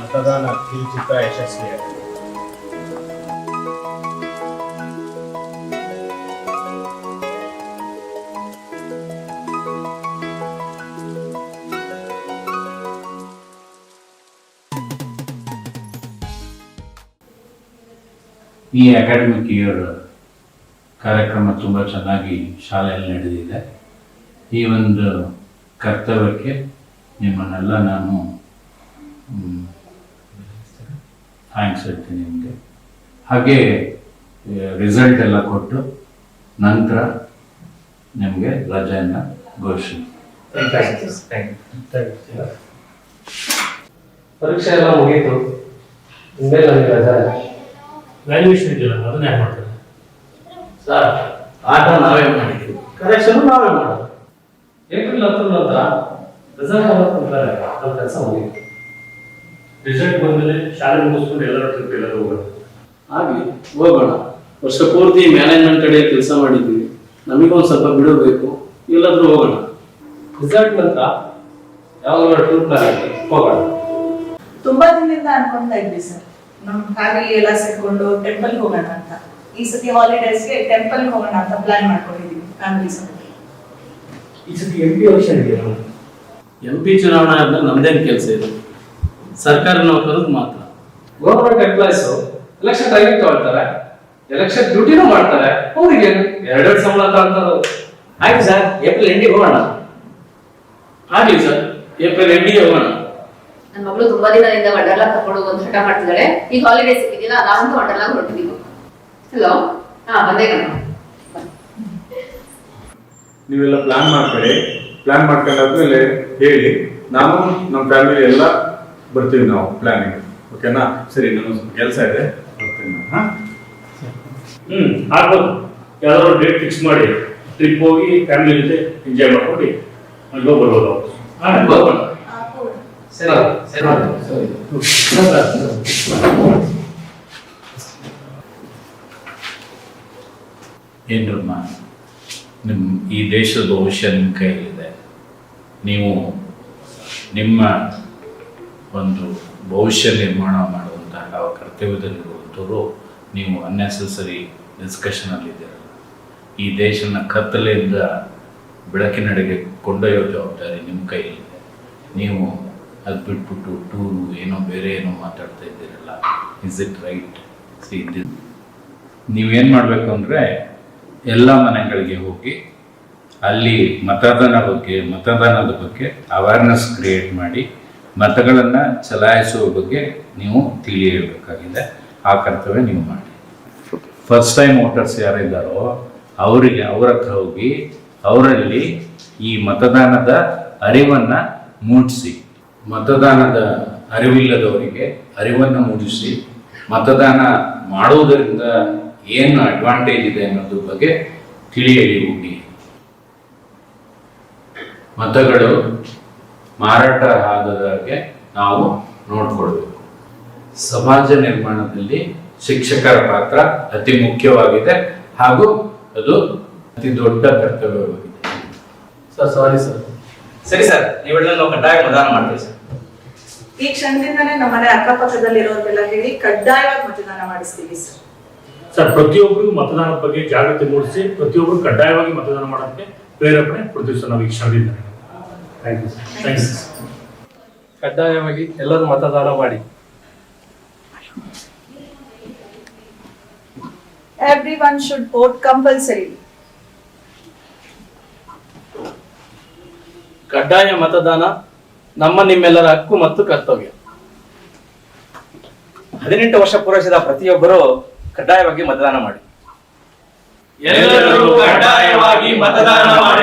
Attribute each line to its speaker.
Speaker 1: ಮತದಾನ ಕಿರುಚಿತ್ರ ಯಶಸ್ವಿಯಾಗಿದೆ.
Speaker 2: ಈ ಅಕಾಡೆಮಿಕ್ ಇಯರ್ ಕಾರ್ಯಕ್ರಮ ತುಂಬ ಚೆನ್ನಾಗಿ ಶಾಲೆಯಲ್ಲಿ ನಡೆದಿದೆ. ಈ ಒಂದು ಕರ್ತವ್ಯಕ್ಕೆ ನಿಮ್ಮನ್ನೆಲ್ಲ ನಾನು ಥ್ಯಾಂಕ್ಸ್ ಹೇಳ್ತೀನಿ ನಿಮಗೆ. ಹಾಗೆ ರಿಸಲ್ಟ್ ಎಲ್ಲ ಕೊಟ್ಟು ನಂತರ ನಿಮಗೆ ರಜೆಯನ್ನು ಘೋಷಣೆ.
Speaker 3: ಪರೀಕ್ಷೆ ಎಲ್ಲ ಮುಗೀತು, ಇನ್ಮೇಲೆ ನನಗೆ ರಜೆ.
Speaker 4: ವ್ಯಾಲ್ಯೂಯೇಷನ್ ಇದೆಯಲ್ಲ ಅದನ್ನ ಯಾಕೆ ಮಾಡ್ತಾರೆ
Speaker 3: ಸರ್? ಆಟ ನಾವೇ ಮಾಡಿದ್ವಿ, ಕರೆಕ್ಷನ್ ನಾವೇ ಮಾಡೋದು. ಏಪ್ರಿಲ್ 10 ನಂತರ ರಿಸಲ್ಟ್ ಅಂತಾರೆ, ನಮ್ಮ ಕೆಲಸ ಮುಗೀತು.
Speaker 4: ರಿಸಲ್ಟ್ ಬಂದ್ಮೇಲೆ ಶಾಲೆ ಮುಗಿಸ್ಕೊಂಡು ಎಲ್ಲರ ಟ್ರಿಪ್ ಎಲ್ಲರೂ ಹೋಗೋಣ.
Speaker 3: ಆಗಲಿ, ಹೋಗೋಣ. ವರ್ಷ ಪೂರ್ತಿ ಮ್ಯಾನೇಜ್ಮೆಂಟ್ ಕಡೆ ಕೆಲಸ ಮಾಡಿದ್ದೀವಿ, ನಮಗೊಂದು ಸ್ವಲ್ಪ ಬಿಡಬೇಕು, ಎಲ್ಲಾದ್ರೂ ಹೋಗೋಣ. ರಿಸಲ್ಟ್ ನಂತರ ಯಾವಾಗ ಟೂರ್ ಪ್ಲಾನ್ ಆಗಿ ಹೋಗೋಣ.
Speaker 5: ತುಂಬಾ ದಿನದಿಂದ ಅನ್ಕೊಂತಾ ಇದ್ವಿ ಸರ್, ನಮ್ಮ ಫ್ಯಾಮಿಲಿ ಎಲ್ಲ ಸೇರ್ಕೊಂಡು ಟೆಂಪಲ್ ಹೋಗೋಣ ಅಂತ. ಈ ಸತಿ ಹಾಲಿಡೇಸ್ಗೆ ಟೆಂಪಲ್ ಹೋಗೋಣ ಅಂತ ಪ್ಲಾನ್ ಮಾಡ್ಕೊಂಡಿದೀವಿ ಫ್ಯಾಮಿಲಿ ಸಮೇತ.
Speaker 4: ಈ ಸತಿ MP ಎಲೆಕ್ಷನ್ ಇದೆಯಲ್ಲ,
Speaker 3: MP ಚುನಾವಣೆ ಆದ್ಮೇಲೆ ನಮ್ದೇನು ಕೆಲಸ ಇದೆ? ಸರ್ಕಾರಿ ನೌಕರರು ಮಾತ್ರ. ಗೌರ್ಮೆಂಟ್ ಎಂಪ್ಲಾಯ್ಸ್ ಎಲೆಕ್ಷನ್ ಟೈಮಿಂಗ್ ತಗೊಳ್ತಾರೆ, ಎಲೆಕ್ಷನ್ ಡ್ಯೂಟಿನೂ ಮಾಡ್ತಾರೆ. ಅವ್ರಿಗೆ 2 ಸಂಬಳ ತಗೊಳ್ತಾರೆ. ಆಯ್ತು ಸರ್, ಏಪ್ರಿಲ್ ಎಂಡಿಗೆ ಹೋಗೋಣ. ಆಗ್ಲಿ ಸರ್, ಏಪ್ರಿಲ್ ಎಂಡಿಗೆ ಹೋಗೋಣ.
Speaker 6: ನನ್ನ ಮಗಳು ತುಂಬಾ ದಿನದಿಂದ ವಂಡರ್ಲಾ ಕರ್ಕೊಂಡು ಹೋಗೋದು ಹಠ ಮಾಡ್ತಿದ್ದಾಳೆ. ಈಗ ಹಾಲಿಡೇಸ್ ಸಿಕ್ಕಿದಿಲ್ಲ, ನಾವಂತೂ ವಂಡರ್ಲಾ ಹೊರಟಿದ್ದೀವಿ. ಹಲೋ, ಬಂದೇ ಕಣ.
Speaker 7: ನೀವೆಲ್ಲ ಪ್ಲಾನ್ ಮಾಡ್ಕೊಳ್ಳಿ. ಪ್ಲಾನ್ ಮಾಡ್ಕೊಂಡಾದ್ಮೇಲೆ ಹೇಳಿ, ನಾನು ನಮ್ಮ ಫ್ಯಾಮಿಲಿ ಎಲ್ಲ ಬರ್ತೀವಿ ನಾವು ಪ್ಲಾನಿಂಗ್. ಓಕೆನಾ? ಸರಿ, ನಾನು ಸ್ವಲ್ಪ ಕೆಲಸ ಇದೆ, ಬರ್ತೀನಿ ನಾನು.
Speaker 4: ಆಗ್ಬೋದು. ಯಾವ್ದಾದ್ರು ಡೇಟ್ ಫಿಕ್ಸ್ ಮಾಡಿ ಟ್ರಿಪ್ ಹೋಗಿ ಫ್ಯಾಮಿಲಿ ಜೊತೆ ಎಂಜಾಯ್ ಮಾಡ್ಕೊಂಡು ಅಲ್ಲಿ ಹೋಗಿ ಬರ್ಬೋದು.
Speaker 3: ಹೋಗೋಣ. ಸರಿ ಸರಿ
Speaker 2: ಏನ್ರಮ್ಮ, ನಿಮ್ಮ ಈ ದೇಶದ ಭವಿಷ್ಯ ನಿಮ್ಮ ಕೈಯಲ್ಲಿದೆ. ನೀವು ನಿಮ್ಮ ಒಂದು ಭವಿಷ್ಯ ನಿರ್ಮಾಣ ಮಾಡುವಂತಹ ಕರ್ತವ್ಯದಲ್ಲಿರುವಂಥವರು ನೀವು ಅನ್ನೆಸೆಸರಿ ಡಿಸ್ಕಷನಲ್ಲಿದ್ದೀರಲ್ಲ. ಈ ದೇಶನ ಕತ್ತಲೆಯಿಂದ ಬೆಳಕಿನೆಡೆಗೆ ಕೊಂಡೊಯ್ಯೋ ಜವಾಬ್ದಾರಿ ನಿಮ್ಮ ಕೈಯಲ್ಲಿದೆ. ನೀವು ಅದು ಬಿಟ್ಬಿಟ್ಟು ಟೂರು ಏನೋ ಬೇರೆ ಏನೋ ಮಾತಾಡ್ತಾ ಇದ್ದೀರಲ್ಲ. Is it right? ನೀವೇನು ಮಾಡಬೇಕು ಅಂದರೆ ಎಲ್ಲ ಮನೆಗಳಿಗೆ ಹೋಗಿ ಅಲ್ಲಿ ಮತದಾನದ ಬಗ್ಗೆ ಅವೇರ್ನೆಸ್ ಕ್ರಿಯೇಟ್ ಮಾಡಿ ಮತಗಳನ್ನು ಚಲಾಯಿಸುವ ಬಗ್ಗೆ ನೀವು ತಿಳಿ ಹೇಳಬೇಕಾಗಿದೆ. ಆ ಕರ್ತವ್ಯ ನೀವು ಮಾಡಿ. ಫಸ್ಟ್ ಟೈಮ್ ವೋಟರ್ಸ್ ಯಾರಿದ್ದಾರೋ ಅವರಿಗೆ ಅವ್ರ ಹತ್ರ ಹೋಗಿ ಅವರಲ್ಲಿ ಈ ಮತದಾನದ ಅರಿವನ್ನು ಮೂಡಿಸಿ, ಮತದಾನದ ಅರಿವಿಲ್ಲದವರಿಗೆ ಅರಿವನ್ನು ಮೂಡಿಸಿ, ಮತದಾನ ಮಾಡುವುದರಿಂದ ಏನು ಅಡ್ವಾಂಟೇಜ್ ಇದೆ ಅನ್ನೋದ್ರ ಬಗ್ಗೆ ತಿಳಿ ಹೇಳಿ ಹೋಗಿ. ಮತಗಳು ಮಾರಾಟ ಆದದಾಗೆ ನಾವು ನೋಡ್ಕೊಳ್ಬೇಕು. ಸಮಾಜ ನಿರ್ಮಾಣದಲ್ಲಿ ಶಿಕ್ಷಕರ ಪಾತ್ರ ಅತಿ ಮುಖ್ಯವಾಗಿದೆ ಹಾಗೂ ಅದು ಅತಿ ದೊಡ್ಡ ಕರ್ತವ್ಯವಾಗಿದೆ.
Speaker 3: Sir, sorry sir. ಸರಿ ಸರ್, ನೀವೆಲ್ಲ ನಾವು ಕಡ್ಡಾಯ ಮತದಾನ ಮಾಡ್ತೀವಿ ಸರ್.
Speaker 5: ಈ ಕ್ಷಣದಿಂದನೇ ನಮ್ಮನೆ ಅಕ್ಕಪಕ್ಕದಲ್ಲಿರೋರೆಲ್ಲ ಹೇಳಿ ಕಡ್ಡಾಯವಾಗಿ ಮತದಾನ ಮಾಡಿಸ್ತೀವಿ ಸರ್.
Speaker 4: ಸರ್, ಪ್ರತಿಯೊಬ್ಬರಿಗೂ ಮತದಾನದ ಬಗ್ಗೆ ಜಾಗೃತಿ ಮೂಡಿಸಿ ಪ್ರತಿಯೊಬ್ಬರು ಕಡ್ಡಾಯವಾಗಿ ಮತದಾನ ಮಾಡೋದಕ್ಕೆ ಪ್ರೇರೇಪಣೆ ಕೊಡ್ತೀವಿ ಸರ್ ನಾವು ಈ ಕ್ಷಣದಿಂದ. Thank you sir. Thank you.
Speaker 3: ಕಡ್ಡಾಯವಾಗಿ ಎಲ್ಲರೂ ಮತದಾನ ಮಾಡಿ.
Speaker 5: Everyone should vote compulsorily.
Speaker 3: ಕಡ್ಡಾಯ ಮತದಾನ ನಮ್ಮ ನಿಮ್ಮೆಲ್ಲರ ಹಕ್ಕು ಮತ್ತು ಕರ್ತವ್ಯ.
Speaker 8: 18 ವರ್ಷ ಪೂರೈಸಿದ ಪ್ರತಿಯೊಬ್ಬರು ಕಡ್ಡಾಯವಾಗಿ ಮತದಾನ ಮಾಡಿ.
Speaker 3: ಎಲ್ಲರೂ ಕಡ್ಡಾಯವಾಗಿ ಮತದಾನ ಮಾಡಿ.